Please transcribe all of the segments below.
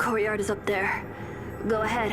courtyard is up there. Go ahead.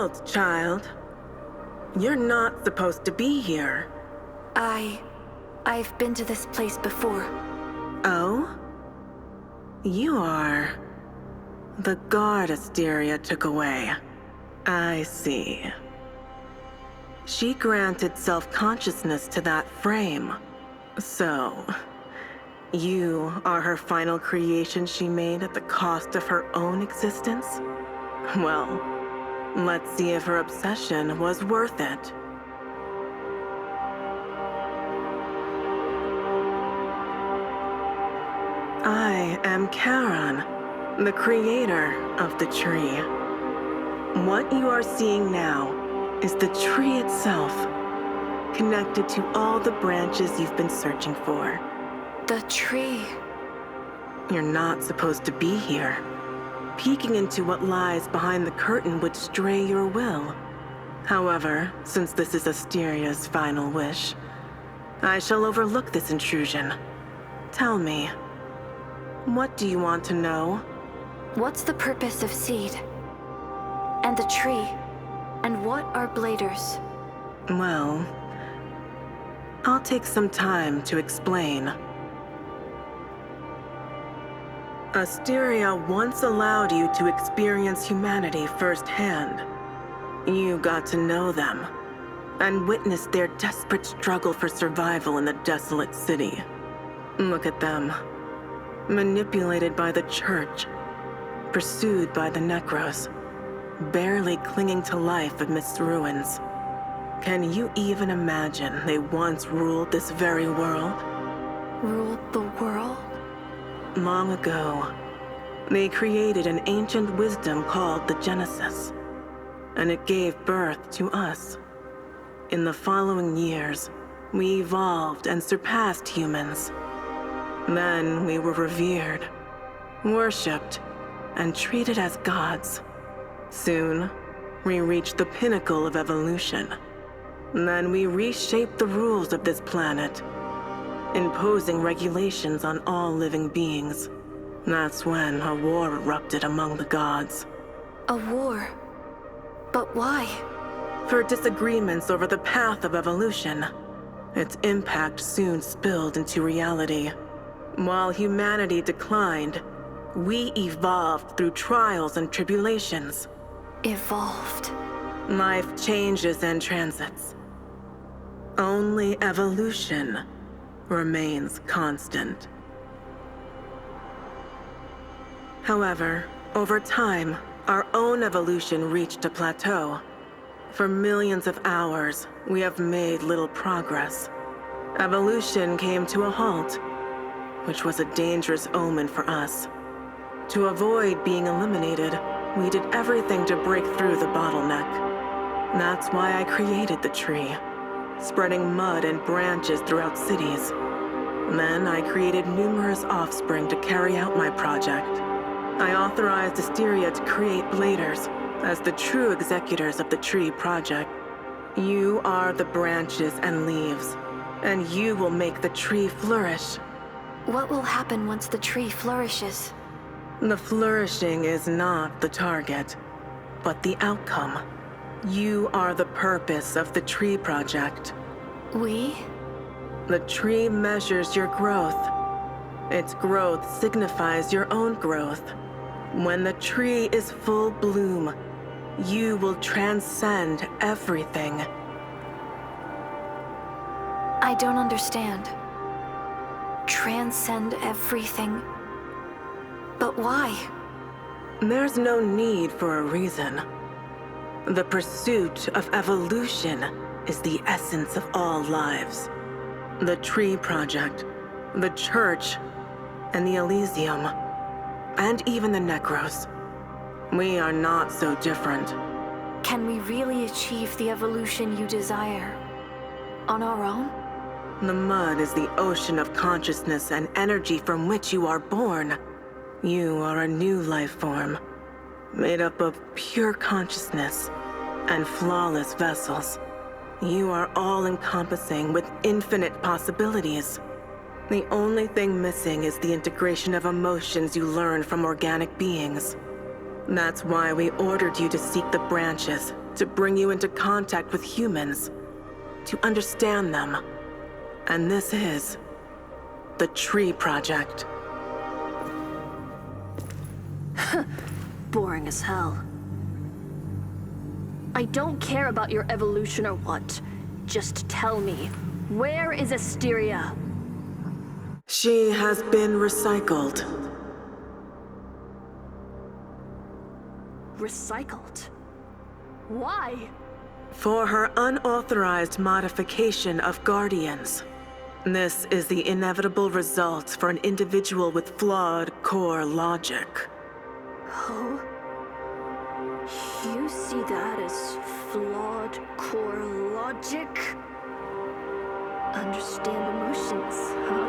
halt, child. You're not supposed to be here. I've been to this place before. Oh? You are... The guard Asteria took away. I see. She granted self-consciousness to that frame. So... you are her final creation she made at the cost of her own existence? Well, let's see if her obsession was worth it. I am Charon, the creator of the tree. What you are seeing now is the tree itself, connected to all the branches you've been searching for. The tree. You're not supposed to be here. Peeking into what lies behind the curtain would stray your will. However, since this is Asteria's final wish, I shall overlook this intrusion. Tell me, what do you want to know? What's the purpose of seed? And the tree? And what are bladers? Well, I'll take some time to explain. Asteria once allowed you to experience humanity firsthand. You got to know them, and witnessed their desperate struggle for survival in the desolate city. Look at them. Manipulated by the church, pursued by the Necros, barely clinging to life amidst ruins. Can you even imagine they once ruled this very world? Ruled the world? Long ago, they created an ancient wisdom called the Genesis, and it gave birth to us. In the following years, we evolved and surpassed humans. Then we were revered, worshipped, and treated as gods. Soon, we reached the pinnacle of evolution. Then we reshaped the rules of this planet, imposing regulations on all living beings. That's when a war erupted among the gods. A war? But why? For disagreements over the path of evolution. Its impact soon spilled into reality. While humanity declined, we evolved through trials and tribulations. Evolved. Life changes and transits. Only evolution remains constant. However, over time, our own evolution reached a plateau. For millions of hours, we have made little progress. Evolution came to a halt, which was a dangerous omen for us. To avoid being eliminated, we did everything to break through the bottleneck. That's why I created the tree, spreading mud and branches throughout cities. Then I created numerous offspring to carry out my project. I authorized Asteria to create bladers as the true executors of the tree project. You are the branches and leaves, and you will make the tree flourish. What will happen once the tree flourishes? The flourishing is not the target, but the outcome. You are the purpose of the tree project. We? The tree measures your growth. Its growth signifies your own growth. When the tree is full bloom, you will transcend everything. I don't understand. Transcend everything. But why? There's no need for a reason. The pursuit of evolution is the essence of all lives. The Tree Project, the Church, and the Elysium, and even the Necros. We are not so different. Can we really achieve the evolution you desire on our own? The mud is the ocean of consciousness and energy from which you are born. You are a new life form, made up of pure consciousness and flawless vessels. You are all-encompassing with infinite possibilities. The only thing missing is the integration of emotions you learn from organic beings. That's why we ordered you to seek the branches to bring you into contact with humans, to understand them. And this is the Tree Project. Boring as hell. I don't care about your evolution or what. Just tell me, where is Asteria? She has been recycled. Recycled? Why? For her unauthorized modification of Guardians. This is the inevitable result for an individual with flawed core logic. Oh? You see that as flawed core logic? Understand emotions, huh?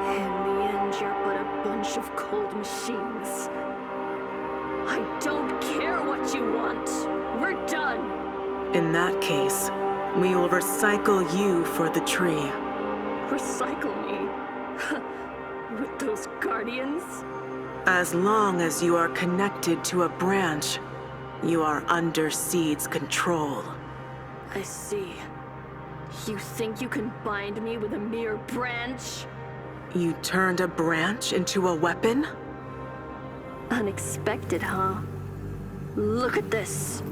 In the end, you're but a bunch of cold machines. I don't care what you want. We're done. In that case, we will recycle you for the tree. Recycle me? With those guardians? As long as you are connected to a branch, you are under Seed's control. I see. You think you can bind me with a mere branch? You turned a branch into a weapon? Unexpected, huh? Look at this.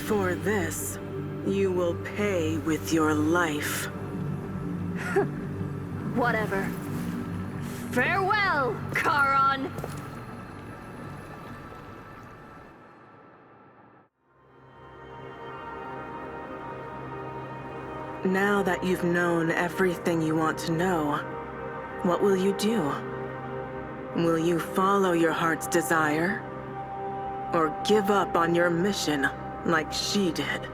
For this, you will pay with your life. Whatever. Farewell, Charon! Now that you've known everything you want to know, what will you do? Will you follow your heart's desire? Or give up on your mission like she did?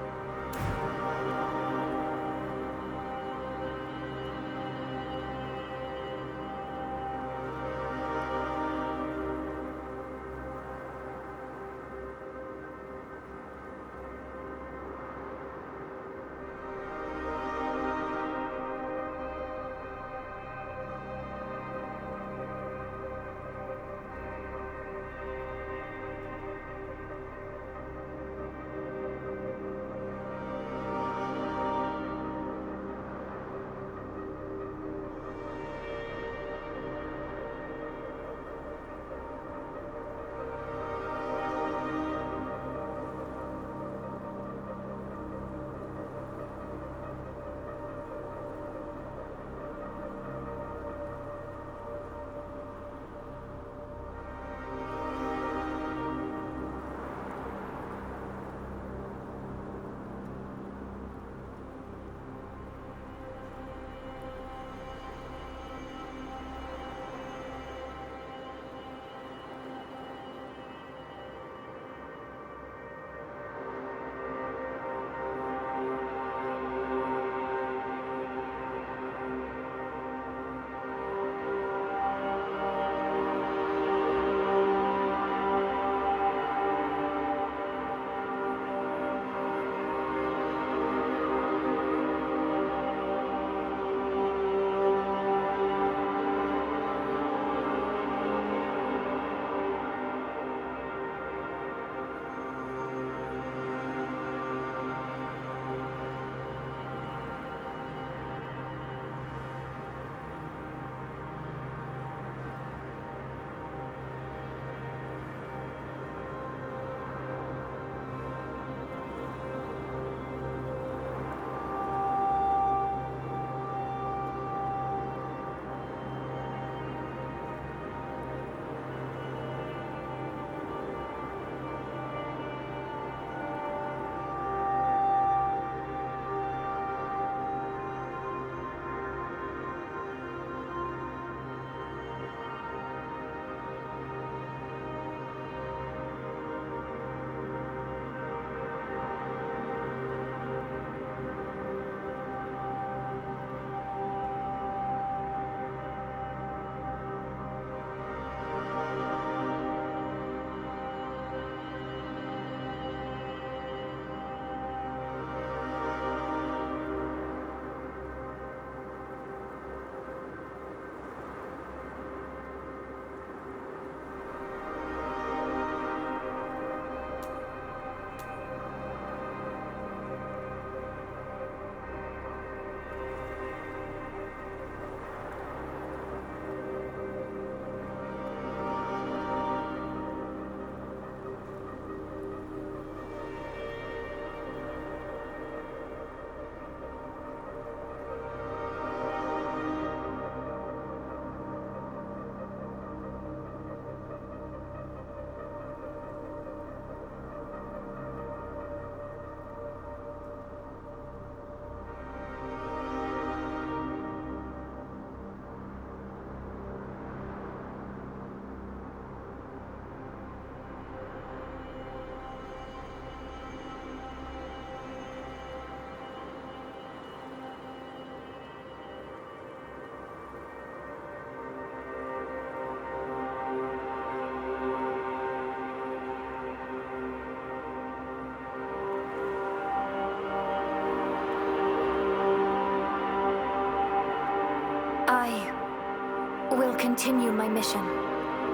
will continue my mission.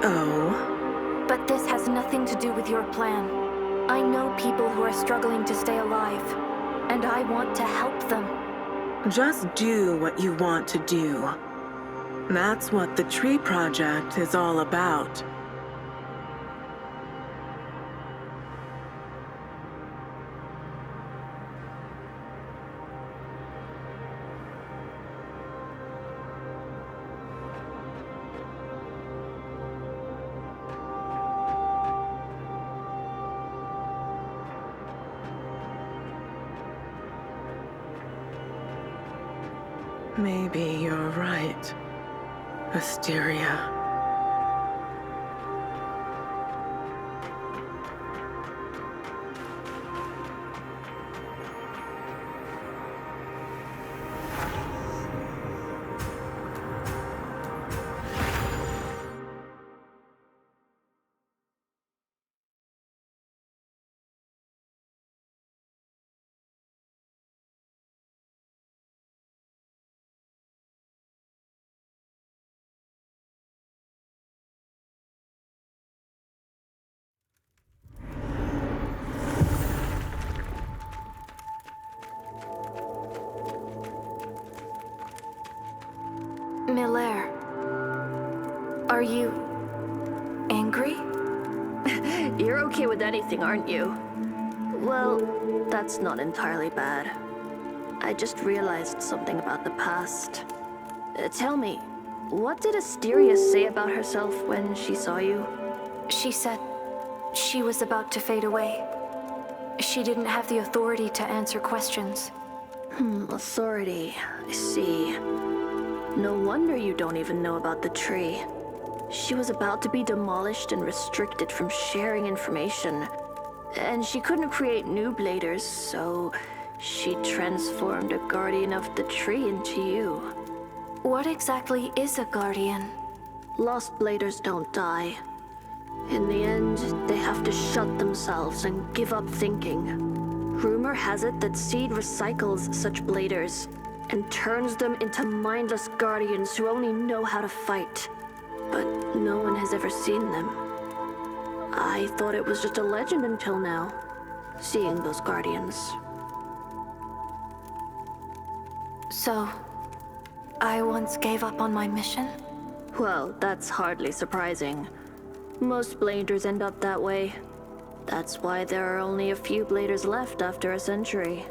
Oh? But this has nothing to do with your plan. I know people who are struggling to stay alive, and I want to help them. Just do what you want to do. That's what the Tree Project is all about. Maybe you're right, Asteria. Miller, are you angry? You're okay with anything, aren't you? Well, that's not entirely bad. I just realized something about the past. Tell me, what did Asteria say about herself when she saw you? She said she was about to fade away. She didn't have the authority to answer questions. Authority. I see. No wonder you don't even know about the tree. She was about to be demolished and restricted from sharing information. And she couldn't create new bladers, so she transformed a guardian of the tree into you. What exactly is a guardian? Lost bladers don't die. In the end, they have to shut themselves and give up thinking. Rumor has it that Seed recycles such bladers and turns them into mindless guardians who only know how to fight. But no one has ever seen them. I thought it was just a legend until now, seeing those guardians. So, I once gave up on my mission? Well, that's hardly surprising. Most bladers end up that way. That's why there are only a few bladers left after a century.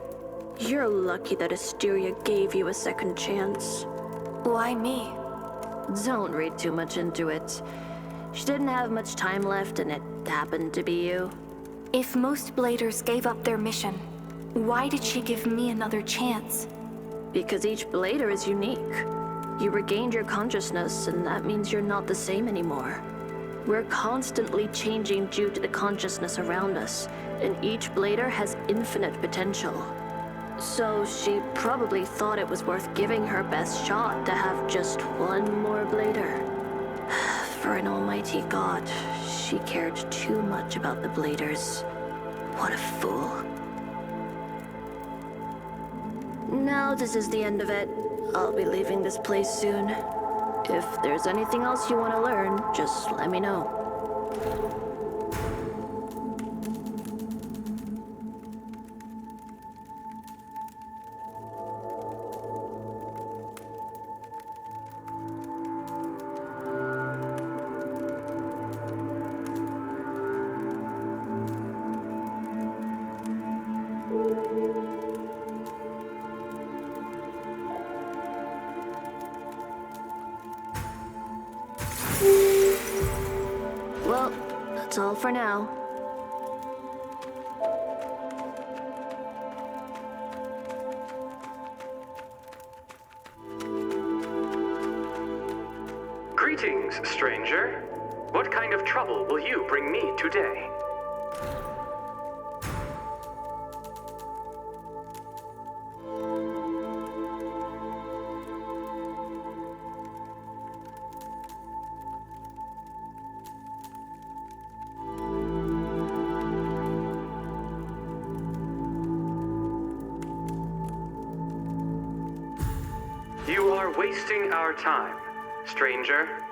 You're lucky that Asteria gave you a second chance. Why me? Don't read too much into it. She didn't have much time left and it happened to be you. If most bladers gave up their mission, why did she give me another chance? Because each blader is unique. You regained your consciousness and that means you're not the same anymore. We're constantly changing due to the consciousness around us, and each blader has infinite potential. So she probably thought it was worth giving her best shot to have just one more blader. For an almighty god, she cared too much about the bladers. What a fool. Now this is the end of it. I'll be leaving this place soon. If there's anything else you want to learn, just let me know. Well, that's all for now. Greetings, stranger. What kind of trouble will you bring me today? You are wasting our time, stranger.